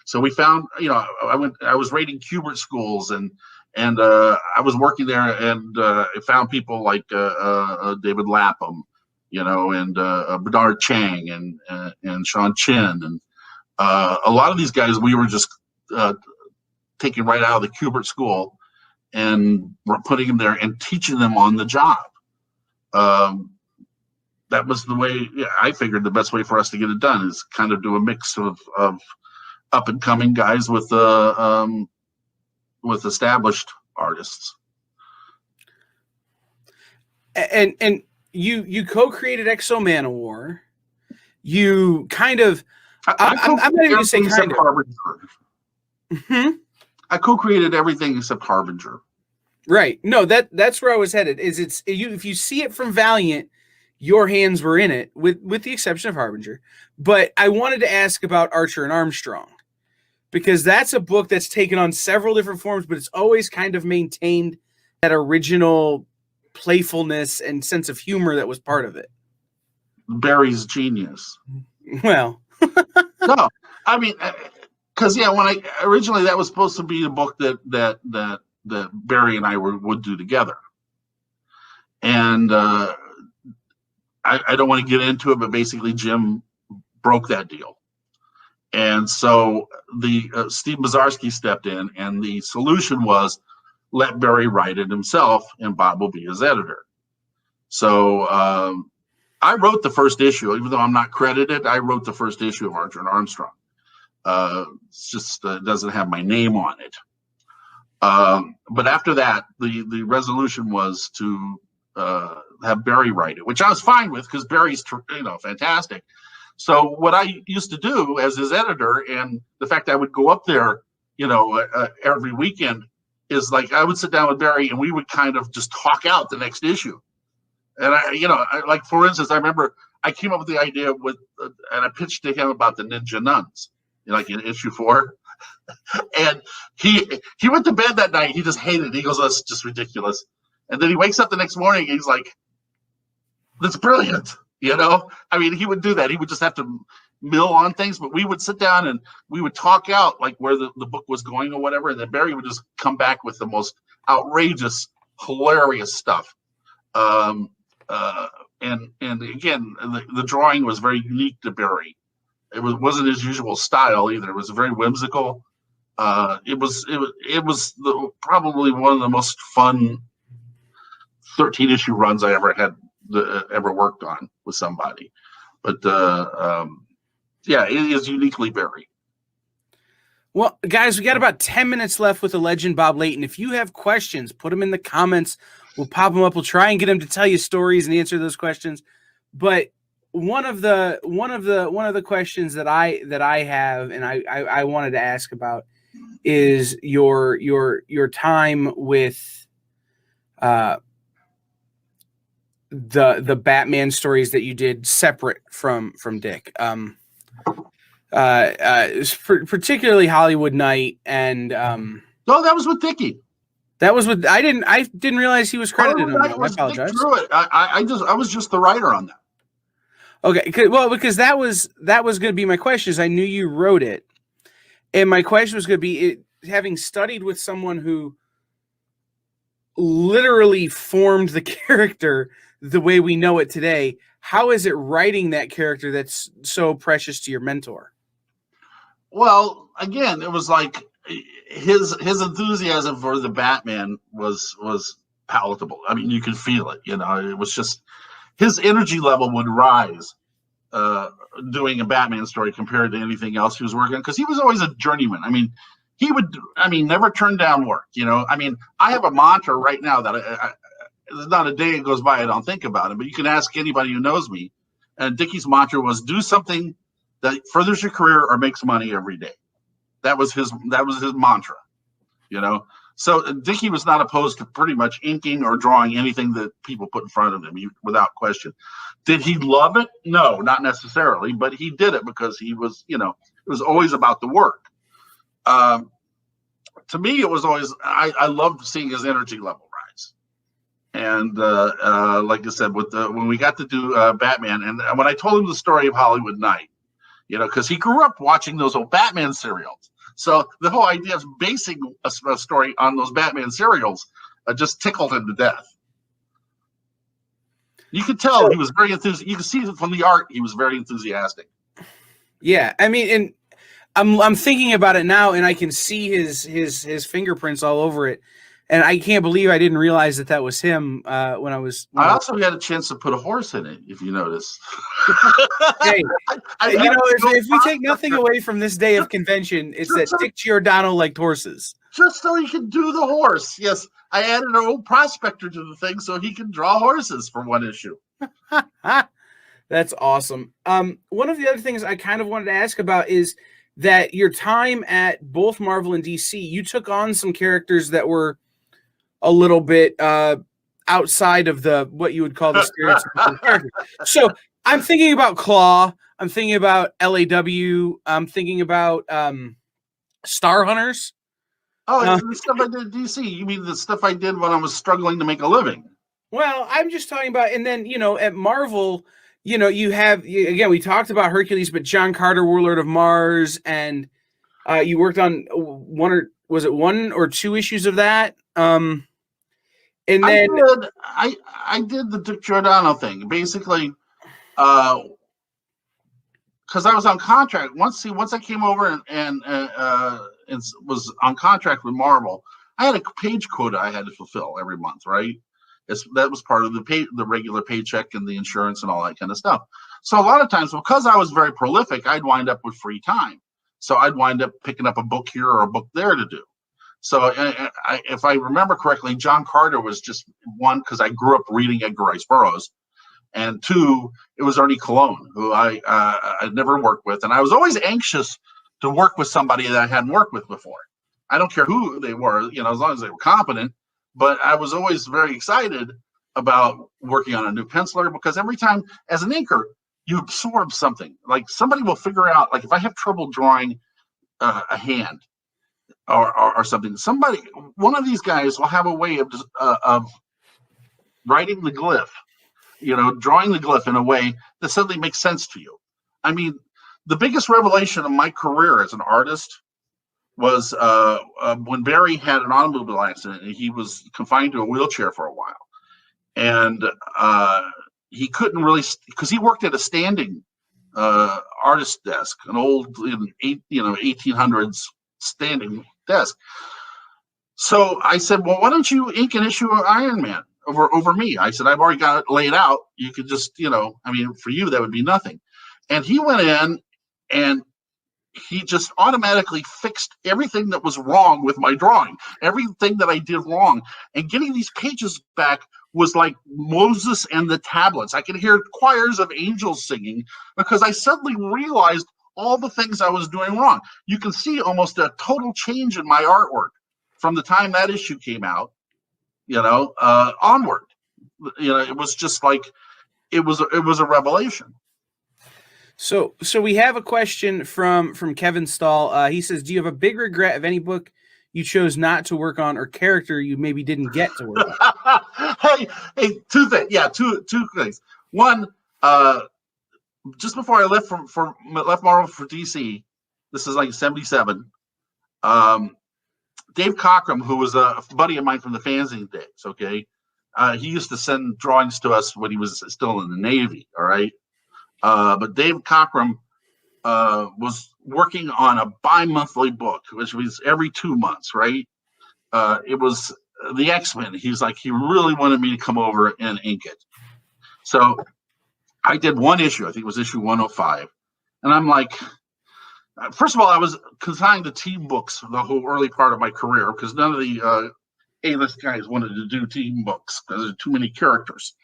So we found, I was rating Kubert schools and I was working there and I found people like David Lapham, and Bernard Chang and Sean Chin. And a lot of these guys, we were just taking right out of the Kubert school and we're putting them there and teaching them on the job. That was the way I figured the best way for us to get it done is kind of do a mix of up and coming guys with established artists.
And you co-created Exo Manowar. You kind of I'm not even gonna say kind of.
Harbinger. I co-created everything except Harbinger.
Right. No, that's where I was headed. If you see it from Valiant, your hands were in it, with the exception of Harbinger. But I wanted to ask about Archer and Armstrong, because that's a book that's taken on several different forms, but it's always kind of maintained that original playfulness and sense of humor that was part of it.
Barry's genius.
Well,
no, I mean, because when originally that was supposed to be the book that Barry and I would do together, and I don't want to get into it, but basically Jim broke that deal. And so the Steve Mazarski stepped in, and the solution was let Barry write it himself, and Bob will be his editor. So I wrote the first issue, even though I'm not credited. I wrote the first issue of Archer and Armstrong. It's just doesn't have my name on it. But after that, the resolution was to have Barry write it, which I was fine with because Barry's fantastic. So what I used to do as his editor, and the fact I would go up there, every weekend, is like I would sit down with Barry and we would kind of just talk out the next issue. And like for instance, I remember I came up with the idea and I pitched to him about the Ninja Nuns, like in issue 4. And he went to bed that night. He just hated it. He goes, "Oh, that's just ridiculous." And then he wakes up the next morning and he's like, "That's brilliant." I mean, he would do that. He would just have to mill on things, but we would sit down and we would talk out like where the book was going or whatever. And then Barry would just come back with the most outrageous, hilarious stuff. And again, the drawing was very unique to Barry. It wasn't his usual style either. It was very whimsical. It was probably one of the most fun 13-issue runs I ever had ever worked on with somebody. But it is uniquely Barry.
Well, guys, we got about 10 minutes left with the legend Bob Layton. If you have questions, put them in the comments. We'll pop them up. We'll try and get him to tell you stories and answer those questions. But one of the questions that I have and I wanted to ask about is your time with the Batman stories that you did separate from Dick. Particularly Hollywood Night and
no, that was with Dickie.
That was with I didn't realize he was credited on that. I apologize.
I was just the writer on that.
Okay, well, because that was going to be my question. Is I knew you wrote it, and my question was going to be having studied with someone who literally formed the character the way we know it today. How is it writing that character that's so precious to your mentor?
Well, again, it was like his enthusiasm for the Batman was palatable. I mean, you could feel it. It was just his energy level would rise doing a Batman story compared to anything else he was working on, because he was always a journeyman. I mean, he would never turn down work. I mean, I have a mantra right now that there's not a day that goes by I don't think about it. But you can ask anybody who knows me, and Dickie's mantra was do something that furthers your career or makes money every day. That was his mantra, you know. So Dickie was not opposed to pretty much inking or drawing anything that people put in front of him, without question. Did he love it? No, not necessarily, but he did it because he was, it was always about the work. To me, it was always, I loved seeing his energy level rise. And like I said, when we got to do Batman, and when I told him the story of Hollywood Night, because he grew up watching those old Batman serials. So the whole idea of basing a story on those Batman serials just tickled him to death. You could tell he was very enthusiastic. You could see it from the art; he was very enthusiastic.
Yeah, I mean, and I'm thinking about it now, and I can see his fingerprints all over it, and I can't believe I didn't realize that was him when I was.
I also had a chance to put a horse in it, if you notice.
Hey, if we take nothing away from this day of convention, it's that Dick Giordano liked horses.
Just so he could do the horse. Yes, I added an old prospector to the thing so he can draw horses for one issue.
That's awesome. One of the other things I kind of wanted to ask about is that your time at both Marvel and DC, you took on some characters that were a little bit outside of what you would call the stereotypical character. So I'm thinking about Claw. I'm thinking about LAW. I'm thinking about Star Hunters.
Oh, the stuff I did at DC. You mean the stuff I did when I was struggling to make a living?
Well, I'm just talking about, and then, at Marvel, you have, again, we talked about Hercules, but John Carter, Warlord of Mars, and you worked on one or two issues of that? And then
I did the Dick Giordano thing, basically, because I was on contract. Once I came over and was on contract with Marvel, I had a page quota I had to fulfill every month, right? That was part of the regular paycheck and the insurance and all that kind of stuff. So a lot of times, because I was very prolific, I'd wind up with free time. So I'd wind up picking up a book here or a book there to do. So if I remember correctly, John Carter was just one, because I grew up reading Edgar Rice Burroughs, and two, it was Ernie Colon, who I'd never worked with, and I was always anxious to work with somebody that I hadn't worked with before. I don't care who they were, as long as they were competent. But I was always very excited about working on a new penciler, because every time as an inker, you absorb something. Like somebody will figure out, like if I have trouble drawing a hand or something, one of these guys will have a way of writing the glyph, drawing the glyph in a way that suddenly makes sense to you. I mean, the biggest revelation of my career as an artist was when Barry had an automobile accident and he was confined to a wheelchair for a while, and he couldn't really, because he worked at a standing artist desk, an old 1800s standing desk. So I said, well, why don't you ink an issue of Iron Man over me? I said, I've already got it laid out. You could just, for you that would be nothing. And he went in and he just automatically fixed everything that was wrong with my drawing, everything that I did wrong. And getting these pages back was like Moses and the tablets. I could hear choirs of angels singing, because I suddenly realized all the things I was doing wrong. You can see almost a total change in my artwork from the time that issue came out, onward. It was just like, it was a revelation.
So we have a question from Kevin Stahl. He says, do you have a big regret of any book you chose not to work on, or character you maybe didn't get to work on?
hey, two things. Yeah, two things. One, just before I left left Marvel for DC, this is like 77. Dave Cockrum, who was a buddy of mine from the fanzine days, okay, he used to send drawings to us when he was still in the Navy. All right. But Dave Cockrum was working on a bi-monthly book, which was every 2 months, right? It was the X-Men. He really wanted me to come over and ink it. So I did one issue. I think it was issue 105. And I'm like, first of all, I was consigned to team books the whole early part of my career, because none of the A-list guys wanted to do team books because there's too many characters.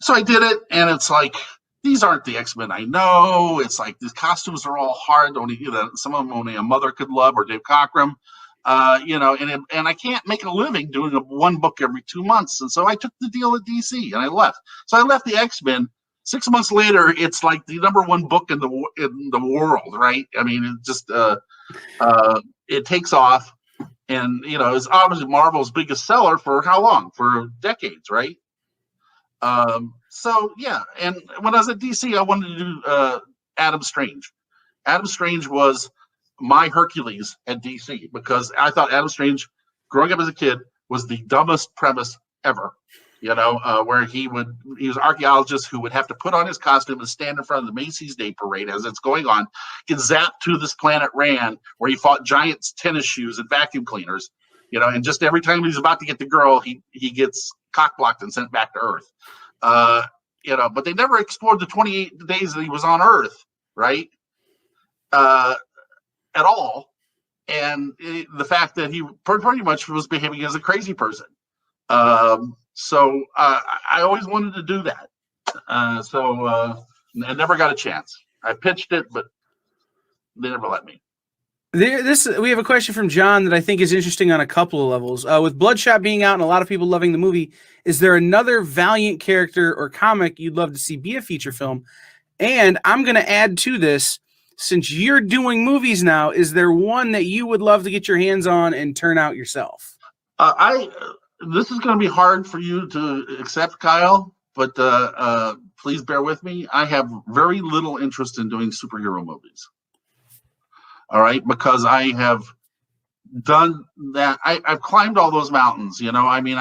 So I did it, and it's like, these aren't the X-Men I know. It's like these costumes are all hard. Only some of them only a mother could love, or Dave Cockrum. And I can't make a living doing one book every 2 months. And so I took the deal at DC and I left. So I left the X-Men. 6 months later, it's like the #1 book in the world, right? I mean, it just it takes off, and it's obviously Marvel's biggest seller for how long? For decades, right? So yeah, and when I was at DC, I wanted to do Adam Strange. Adam Strange was my Hercules at DC because I thought Adam Strange, growing up as a kid, was the dumbest premise ever. Where he was an archaeologist who would have to put on his costume and stand in front of the Macy's Day Parade as it's going on, get zapped to this planet Rand, where he fought giants, tennis shoes, and vacuum cleaners. And just every time he's about to get the girl, he gets cock blocked and sent back to Earth. But they never explored the 28 days that he was on Earth, right? At all. And the fact that he pretty much was behaving as a crazy person. So I always wanted to do that. I never got a chance. I pitched it, but they never let me.
We have a question from John that I think is interesting on a couple of levels. With Bloodshot being out and a lot of people loving the movie, is there another Valiant character or comic you'd love to see be a feature film? And I'm going to add to this, since you're doing movies now, is there one that you would love to get your hands on and turn out yourself?
This is going to be hard for you to accept, Kyle, but please bear with me. I have very little interest in doing superhero movies. All right, because I have done that. I've climbed all those mountains. I mean,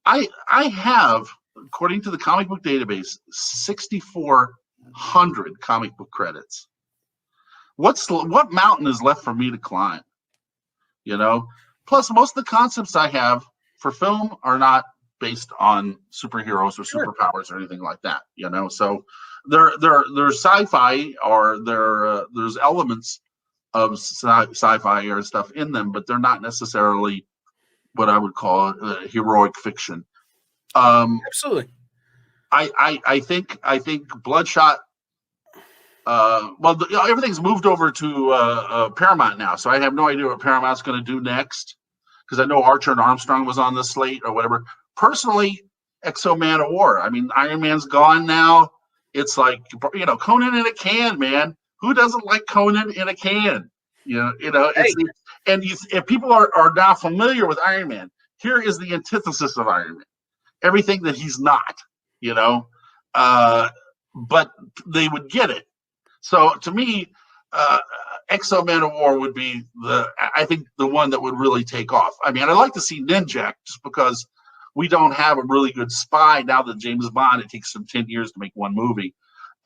I have, according to the comic book database, 6,400 comic book credits. What mountain is left for me to climb? Plus, most of the concepts I have for film are not based on superheroes or superpowers or anything like that. So they're sci-fi, or there's elements of sci-fi or stuff in them, but they're not necessarily what I would call heroic fiction.
Absolutely.
I think Bloodshot. Everything's moved over to Paramount now, so I have no idea what Paramount's going to do next, because I know Archer and Armstrong was on the slate or whatever. Personally, Exo Man of War. I mean, Iron Man's gone now. It's like, Conan in a can, man. Who doesn't like Conan in a can? If people are now familiar with Iron Man, here is the antithesis of Iron Man. Everything that he's not, but they would get it. So to me, Exo Man of War would be I think the one that would really take off. I mean, I'd like to see Ninjak, just because we don't have a really good spy now that James Bond. It takes them 10 years to make one movie.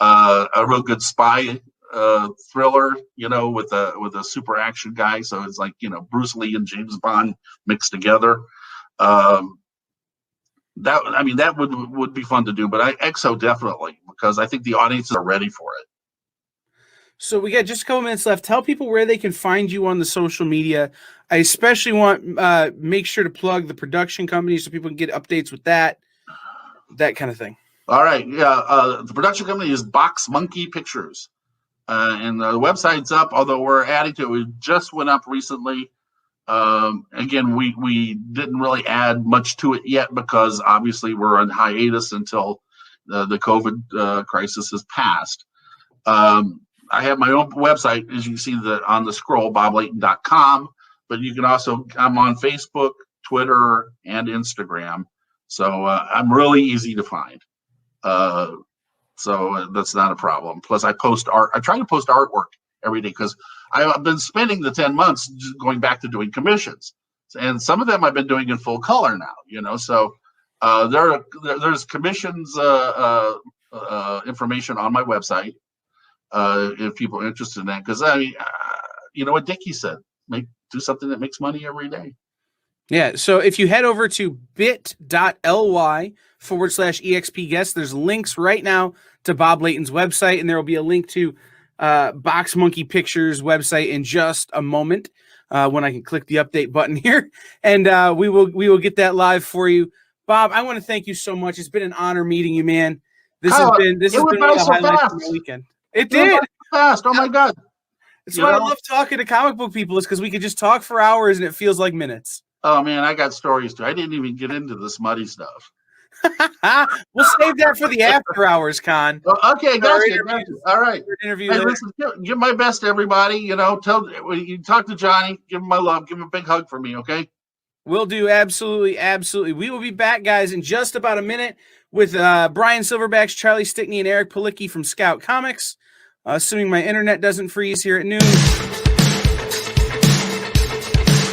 A real good spy thriller, with a super action guy. So it's like, Bruce Lee and James Bond mixed together. That would be fun to do. But Exo definitely, because I think the audiences are ready for it.
So we got just a couple minutes left. Tell people where they can find you on the social media. I especially want make sure to plug the production company so people can get updates with that kind of thing.
All right. Yeah. The production company is Box Monkey Pictures. And the website's up, although we're adding to it. We just went up recently. Again, we didn't really add much to it yet, because obviously we're on hiatus until the COVID crisis has passed. I have my own website, as you can see on the scroll, boblayton.com, but you can also, I'm on Facebook, Twitter, and Instagram. So I'm really easy to find. So that's not a problem. Plus, I post art. I try to post artwork every day, because I've been spending the 10 months going back to doing commissions. And some of them I've been doing in full color now, So there's commissions information on my website. If people are interested in that, because what Dickie said, do something that makes money every day.
Yeah. So if you head over to bit.ly/EXP guest, there's links right now to Bob Layton's website, and there will be a link to Box Monkey Pictures website in just a moment when I can click the update button here, and we will get that live for you. Bob, I want to thank you so much. It's been an honor meeting you, man. This
Kyle,
has
it went
been one
by
of the
so
highlights
fast.
of my weekend. It
It went by
did.
so fast. Oh my God.
That's
You
why I
know?
love talking to comic book people, is because we could just talk for hours and it feels like minutes.
Oh man, I got stories too. I didn't even get into the smutty stuff.
We'll save that for the after hours, Con.
Well, okay,
Our
gotcha.
interview-
All right.
Interview
Hey,
later.
listen, give my best to everybody. You know, when you talk to Johnny, give him my love, give him a big hug for me, okay?
We'll do. Absolutely. Absolutely. We will be back, guys, in just about a minute with Brian Silverbacks, Charlie Stickney, and Eric Palicki from Scout Comics. Assuming my internet doesn't freeze here at noon.